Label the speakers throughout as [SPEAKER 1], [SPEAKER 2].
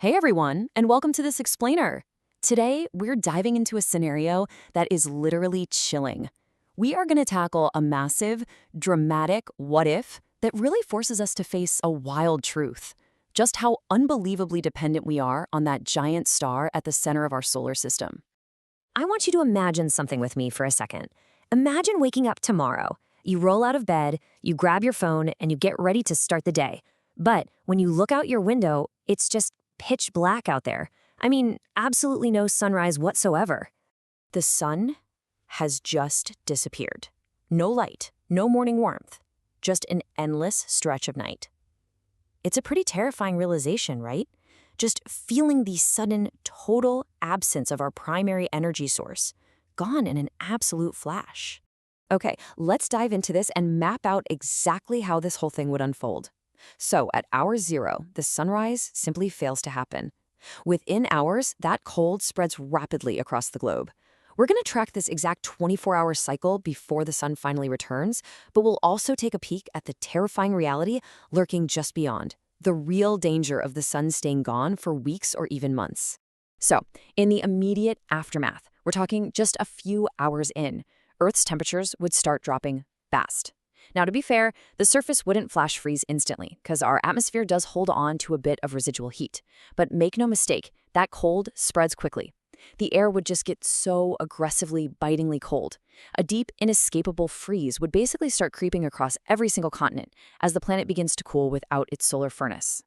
[SPEAKER 1] Hey everyone, and welcome to this explainer. Today, we're diving into a scenario that is literally chilling. We are going to tackle a massive, dramatic what if that really forces us to face a wild truth. Just how unbelievably dependent we are on that giant star at the center of our solar system.
[SPEAKER 2] I want you to imagine something with me for a second. Imagine waking up tomorrow. You roll out of bed, you grab your phone, and you get ready to start the day. But when you look out your window, it's just pitch black out there. I mean, absolutely no sunrise whatsoever.
[SPEAKER 1] The sun has just disappeared. No light, no morning warmth, just an endless stretch of night. It's a pretty terrifying realization, right? Just feeling the sudden, total absence of our primary energy source, gone in an absolute flash. Okay, let's dive into this and map out exactly how this whole thing would unfold. So, at hour 0, the sunrise simply fails to happen. Within hours, that cold spreads rapidly across the globe. We're going to track this exact 24-hour cycle before the sun finally returns, but we'll also take a peek at the terrifying reality lurking just beyond, the real danger of the sun staying gone for weeks or even months. So, in the immediate aftermath, we're talking just a few hours in, Earth's temperatures would start dropping fast. Now, to be fair, the surface wouldn't flash freeze instantly, because our atmosphere does hold on to a bit of residual heat. But make no mistake, that cold spreads quickly. The air would just get so aggressively, bitingly cold. A deep, inescapable freeze would basically start creeping across every single continent as the planet begins to cool without its solar furnace.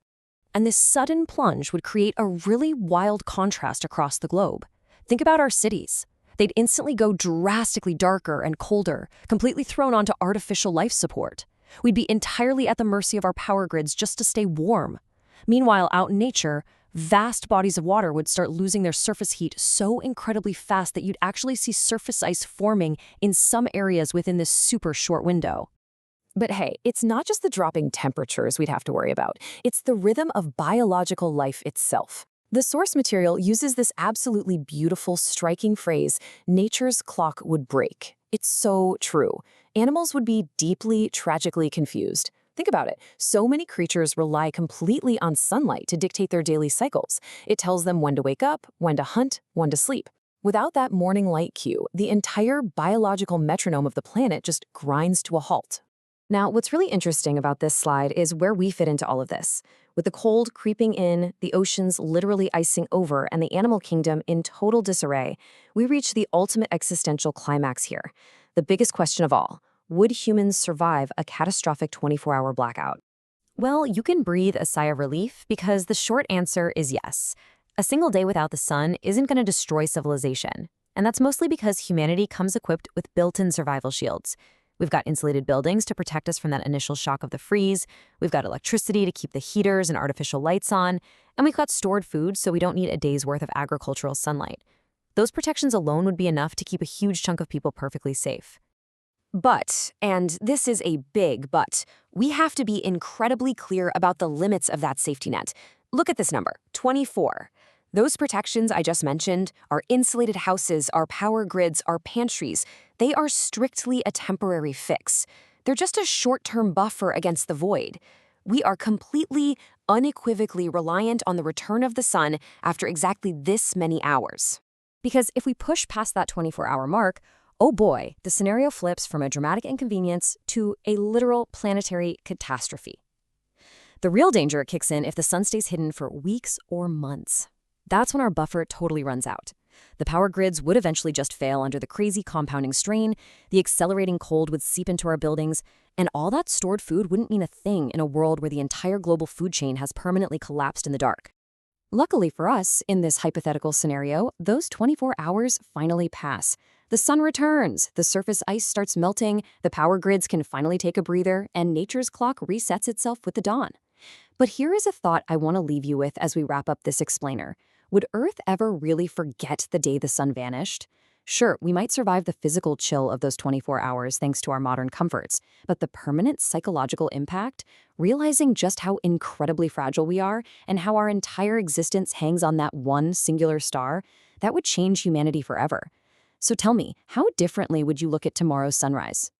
[SPEAKER 1] And this sudden plunge would create a really wild contrast across the globe. Think about our cities. They'd instantly go drastically darker and colder, completely thrown onto artificial life support. We'd be entirely at the mercy of our power grids just to stay warm. Meanwhile, out in nature, vast bodies of water would start losing their surface heat so incredibly fast that you'd actually see surface ice forming in some areas within this super short window. But hey, it's not just the dropping temperatures we'd have to worry about. It's the rhythm of biological life itself. The source material uses this absolutely beautiful, striking phrase, nature's clock would break. It's so true. Animals would be deeply, tragically confused. Think about it. So many creatures rely completely on sunlight to dictate their daily cycles. It tells them when to wake up, when to hunt, when to sleep. Without that morning light cue, the entire biological metronome of the planet just grinds to a halt. Now, what's really interesting about this slide is where we fit into all of this. With the cold creeping in, the oceans literally icing over, and the animal kingdom in total disarray, we reach the ultimate existential climax here. The biggest question of all, would humans survive a catastrophic 24-hour blackout? Well, you can breathe a sigh of relief because the short answer is yes. A single day without the sun isn't going to destroy civilization. And that's mostly because humanity comes equipped with built-in survival shields. We've got insulated buildings to protect us from that initial shock of the freeze. We've got electricity to keep the heaters and artificial lights on. And we've got stored food so we don't need a day's worth of agricultural sunlight. Those protections alone would be enough to keep a huge chunk of people perfectly safe. But, and this is a big but, we have to be incredibly clear about the limits of that safety net. Look at this number, 24. Those protections I just mentioned, our insulated houses, our power grids, our pantries, they are strictly a temporary fix. They're just a short-term buffer against the void. We are completely, unequivocally reliant on the return of the sun after exactly this many hours. Because if we push past that 24-hour mark, oh boy, the scenario flips from a dramatic inconvenience to a literal planetary catastrophe. The real danger kicks in if the sun stays hidden for weeks or months. That's when our buffer totally runs out. The power grids would eventually just fail under the crazy compounding strain, the accelerating cold would seep into our buildings, and all that stored food wouldn't mean a thing in a world where the entire global food chain has permanently collapsed in the dark. Luckily for us, in this hypothetical scenario, those 24 hours finally pass. The sun returns, the surface ice starts melting, the power grids can finally take a breather, and nature's clock resets itself with the dawn. But here is a thought I want to leave you with as we wrap up this explainer. Would Earth ever really forget the day the sun vanished? Sure, we might survive the physical chill of those 24 hours thanks to our modern comforts, but the permanent psychological impact, realizing just how incredibly fragile we are and how our entire existence hangs on that one singular star, that would change humanity forever. So tell me, how differently would you look at tomorrow's sunrise?